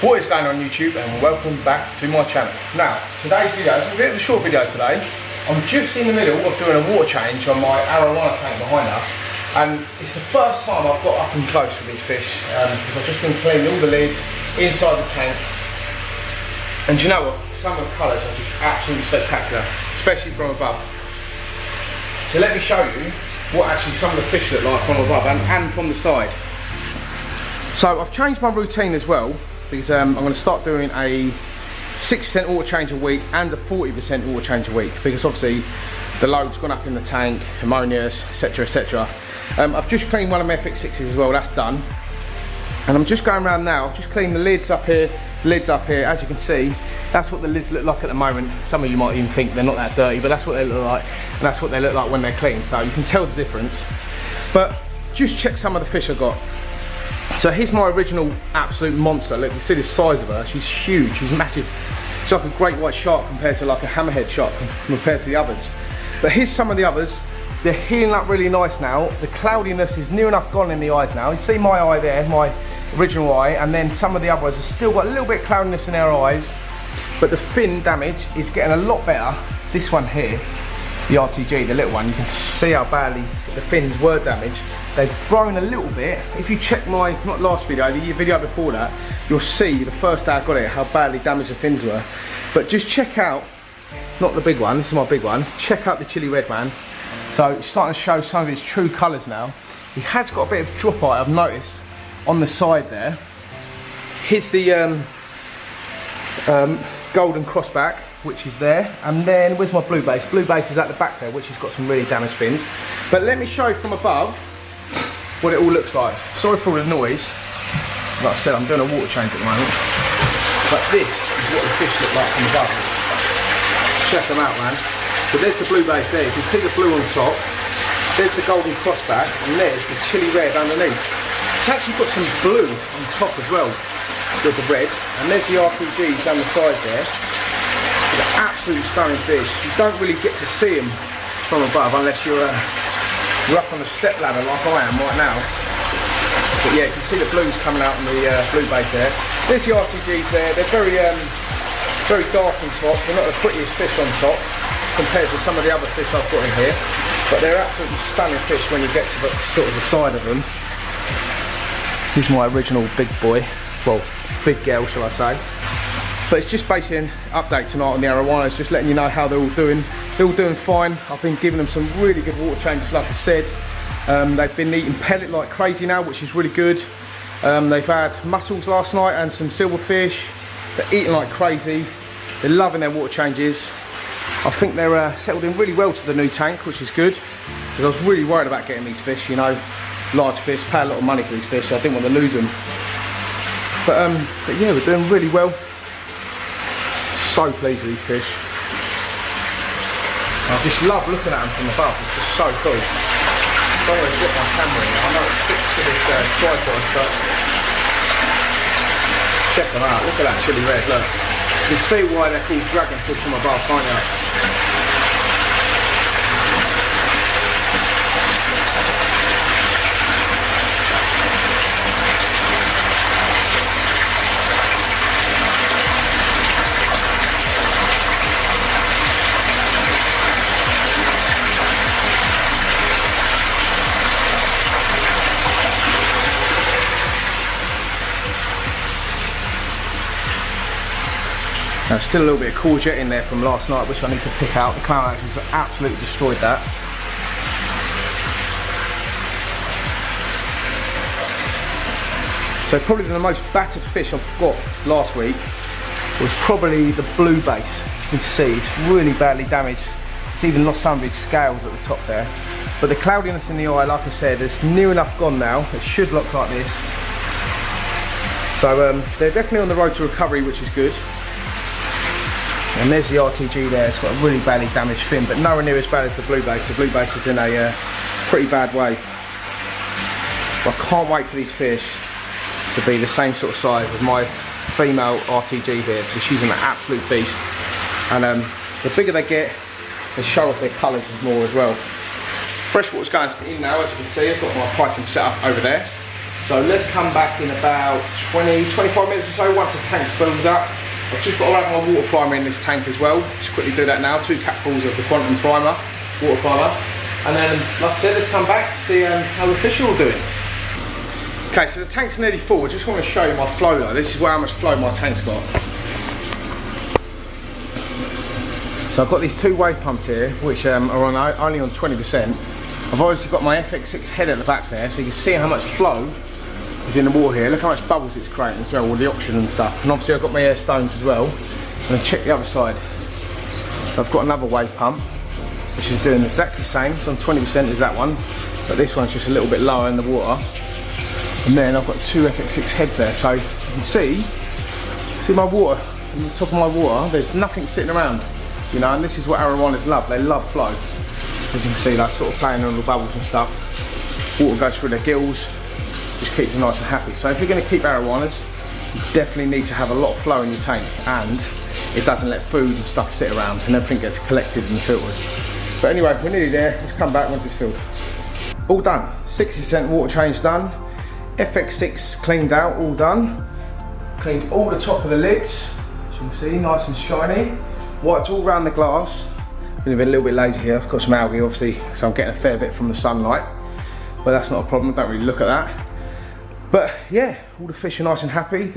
What is going on YouTube, and welcome back to my channel. Now, today's video is a bit of a short video today. I'm just in the middle of doing a water change on my Arowana tank behind us, and it's the first time I've got up and close with these fish because I've just been cleaning all the lids inside the tank. And do you know what? Some of the colours are just absolutely spectacular, especially from above. So let me show you what actually some of the fish look like from above and from the side. So I've changed my routine as well, because I'm going to start doing a 60% water change a week and a 40% water change a week, because obviously the load's gone up in the tank, ammonias, etc, etc. I've just cleaned one of my FX6s as well, that's done. And I'm just going around now, I've just cleaned the lids up here, as you can see. That's what the lids look like at the moment. Some of you might even think they're not that dirty, but that's what they look like, and that's what they look like when they're clean, so you can tell the difference. But just check some of the fish I've got. So here's my original absolute monster. Look, you see the size of her. She's huge, she's massive. She's like a great white shark compared to like a hammerhead shark compared to the others. But here's some of the others. They're healing up really nice now. The cloudiness is near enough gone in the eyes now. You see my eye there, my original eye, and then some of the others have still got a little bit of cloudiness in their eyes. But the fin damage is getting a lot better. This one here, the RTG, the little one, you can see how badly the fins were damaged. They've grown a little bit. If you check my, not last video, the video before that, you'll see the first day I got it, how badly damaged the fins were. But just check out, not the big one, this is my big one, check out the chili red man. So it's starting to show some of its true colours now. He has got a bit of drop eye, I've noticed, on the side there. Here's the golden crossback, which is there. And then, where's my blue base? Blue base is at the back there, which has got some really damaged fins. But let me show you from above what it all looks like. Sorry for all the noise. Like I said, I'm doing a water change at the moment. But this is what the fish look like from above. Check them out, man. So there's the blue base there. You can see the blue on top. There's the golden crossback, and there's the chili red underneath. It's actually got some blue on top as well with the red. And there's the RPGs down the side there. They're absolute stunning fish. You don't really get to see them from above unless you're up on a step ladder like I am right now. But yeah, you can see the blues coming out on the blue base there. There's the RTGs there. They're very dark on top. They're not the prettiest fish on top compared to some of the other fish I've got in here. But they're absolutely stunning fish when you get to the sort of the side of them. Here's my original big boy. Well, big girl, shall I say. But it's just basically an update tonight on the Arowanas, just letting you know how they're all doing. They're all doing fine. I've been giving them some really good water changes, like I said. They've been eating pellet like crazy now, which is really good. They've had mussels last night and some silverfish. They're eating like crazy. They're loving their water changes. I think they're settled in really well to the new tank, which is good. Because I was really worried about getting these fish, you know, large fish, pay a lot of money for these fish, so I didn't want to lose them. But yeah, we're doing really well. So pleased with these fish. I just love looking at them from above, it's just so cool. I don't want to get my camera in. I know it's fixed to this tripod, but check them out. Look at that chili red, look. You can see why they're called dragonfish from above, can't you? Now, still a little bit of courgette in there from last night, which I need to pick out. The clown actions have absolutely destroyed that. So probably the most battered fish I've got last week was probably the blue base. You can see it's really badly damaged. It's even lost some of its scales at the top there. But the cloudiness in the eye, like I said, it's near enough gone now. It should look like this. So they're definitely on the road to recovery, which is good. And there's the RTG there. It's got a really badly damaged fin, but nowhere near as bad as the blue base. The blue base is in a pretty bad way. But I can't wait for these fish to be the same sort of size as my female RTG here, because she's an absolute beast. And the bigger they get, they show off their colours more as well. Freshwater's going in now, as you can see. I've got my python set up over there. So let's come back in about 20-25 minutes or so once the tank's filled up. I've just got to add my water primer in this tank as well. Just quickly do that now. 2 capfuls of the Quantum primer, water primer. And then, like I said, let's come back and see how the fish are all doing. Okay, so the tank's nearly full. I just want to show you my flow though. This is how much flow my tank's got. So I've got these 2 wave pumps here, which are only on 20%. I've obviously got my FX6 head at the back there, so you can see how much flow is in the water here. Look how much bubbles it's creating as well, all the oxygen and stuff. And obviously I've got my air stones as well. And then check the other side. So I've got another wave pump, which is doing exactly the same. It's on 20% as that one, but this one's just a little bit lower in the water. And then I've got 2 FX6 heads there, so you can see my water, on the top of my water, there's nothing sitting around, you know, and this is what arowanas love. They love flow. As you can see, like sort of playing on the bubbles and stuff. Water goes through their gills, just keeps them nice and happy. So if you're going to keep arowanas, you definitely need to have a lot of flow in your tank, and it doesn't let food and stuff sit around and everything gets collected in the filters. But anyway, we're nearly there. Let's come back once it's filled. All done. 60% water change done. FX6 cleaned out, all done. Cleaned all the top of the lids, as you can see, nice and shiny. Wiped all around the glass. Been a little bit lazy here. I've got some algae obviously, so I'm getting a fair bit from the sunlight. But that's not a problem, don't really look at that. But yeah, all the fish are nice and happy.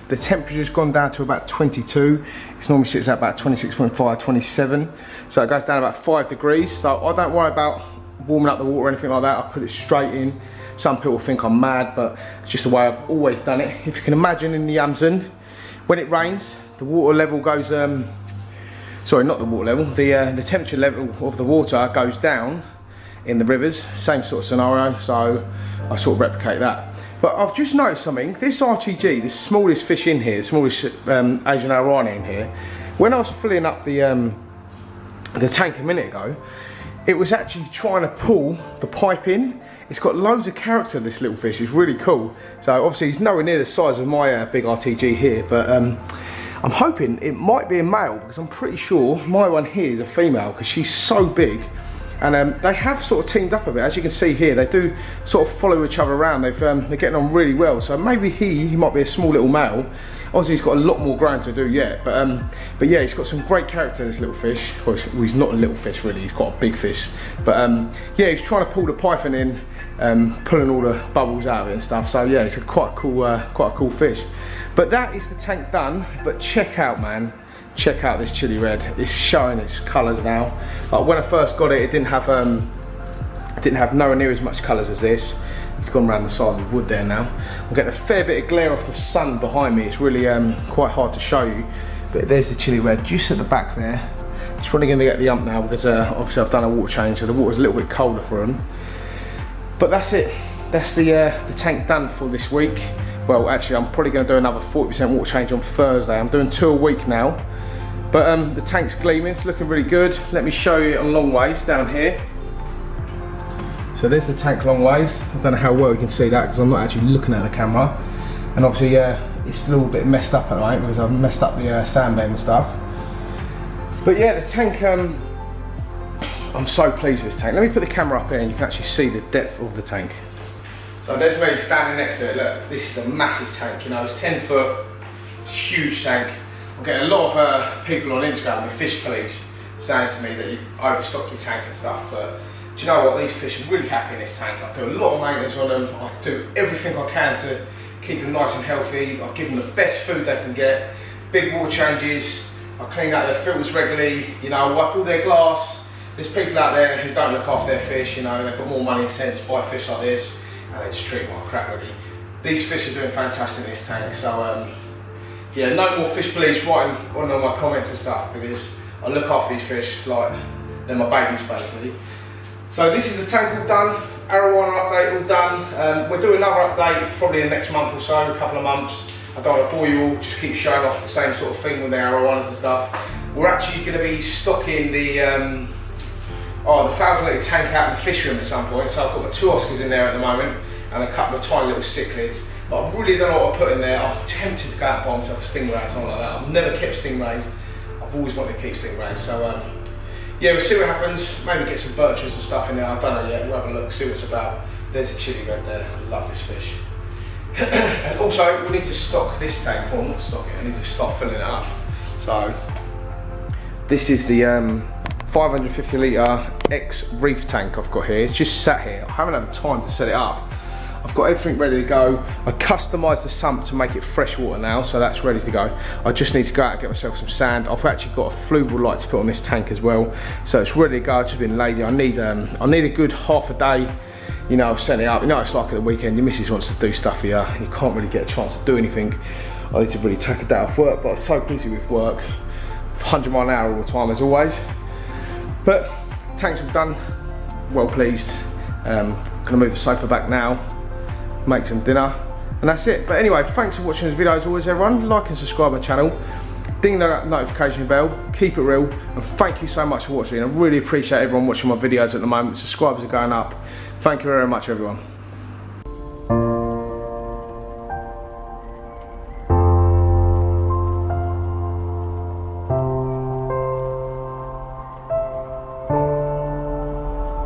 The temperature's gone down to about 22. It normally sits at about 26.5, 27. So it goes down about 5 degrees. So I don't worry about warming up the water or anything like that. I put it straight in. Some people think I'm mad, but it's just the way I've always done it. If you can imagine in the Amazon, when it rains, the water level goes, sorry, not the water level, the temperature level of the water goes down in the rivers. Same sort of scenario, so I sort of replicate that. But I've just noticed something. This RTG, this smallest fish in here, smallest Asian Arowana in here, when I was filling up the tank a minute ago, it was actually trying to pull the pipe in. It's got loads of character, this little fish. It's really cool. So obviously he's nowhere near the size of my big RTG here, but I'm hoping it might be a male, because I'm pretty sure my one here is a female, because she's so big. And they have sort of teamed up a bit. As you can see here, they do sort of follow each other around. They're getting on really well. So maybe he might be a small little male. Obviously he's got a lot more growing to do yet, but yeah, he's got some great character, this little fish. Well, he's not a little fish really, he's got a big fish. But yeah, he's trying to pull the python in, pulling all the bubbles out of it and stuff. So yeah, it's quite a cool fish. But that is the tank done. But check out, man, check out this chili red. It's showing its colours now. Like when I first got it, it didn't have nowhere near as much colours as this. It's gone around the side of the wood there now. I'm getting a fair bit of glare off the sun behind me. It's really quite hard to show you. But there's the chili red just at the back there. It's probably going to get the ump now, because obviously I've done a water change, so the water's a little bit colder for them. But that's it. That's the tank done for this week. Well, actually, I'm probably going to do another 40% water change on Thursday. I'm doing 2 a week now. But the tank's gleaming. It's looking really good. Let me show you on long ways down here. So there's the tank long ways. I don't know how well you can see that, because I'm not actually looking at the camera. And obviously it's a little bit messed up at the moment, because I've messed up the sand bed and stuff. But yeah, the tank, I'm so pleased with this tank. Let me put the camera up here and you can actually see the depth of the tank. So there's me standing next to it. Look, this is a massive tank, you know, it's 10 foot, it's a huge tank. I'm getting a lot of people on Instagram, the fish police, saying to me that you've overstocked your tank and stuff, but do you know what, these fish are really happy in this tank. I do a lot of maintenance on them. I do everything I can to keep them nice and healthy. I give them the best food they can get, big water changes, I clean out their filters regularly, you know, I wipe all their glass. There's people out there who don't look after their fish, you know, they've got more money and sense to buy fish like this, and they just treat them like crap really. These fish are doing fantastic in this tank, so yeah, no more fish police writing on my comments and stuff, because I look after these fish like they're my babies basically. So this is the tank all done, Arowana update all done. We'll do another update probably in the next month or so, a couple of months. I don't want to bore you all, just keep showing off the same sort of thing with the Arowanas and stuff. We're actually going to be stocking the 1,000 litre tank out in the fish room at some point. So I've got my 2 Oscars in there at the moment and a couple of tiny little cichlids. But I really don't know what to put in there. I'm tempted to go out and buy myself a stingray or something like that. I've never kept stingrays. I've always wanted to keep stingrays. So yeah, we'll see what happens. Maybe get some birches and stuff in there. I don't know yet. We'll have a look, see what it's about. There's a chili red there. I love this fish. And also, we need to stock this tank, or not stock it, I need to start filling it up. So, this is the 550 litre X reef tank I've got here. It's just sat here. I haven't had time to set it up. I've got everything ready to go. I customised the sump to make it fresh water now, so that's ready to go. I just need to go out and get myself some sand. I've actually got a fluval light to put on this tank as well, so it's ready to go. I've just been lazy. I need a good half a day, you know, of setting it up. You know, it's like at the weekend, your missus wants to do stuff here, and you can't really get a chance to do anything. I need to really take a day off work, but I'm so busy with work, 100 mile an hour all the time as always. But tanks all done, well pleased. Gonna move the sofa back now, make some dinner, and that's it. But anyway, thanks for watching this video as always, everyone. Like and subscribe my channel, ding the notification bell, keep it real, and thank you so much for watching. I really appreciate everyone watching my videos at the moment. Subscribers are going up. Thank you very much, everyone.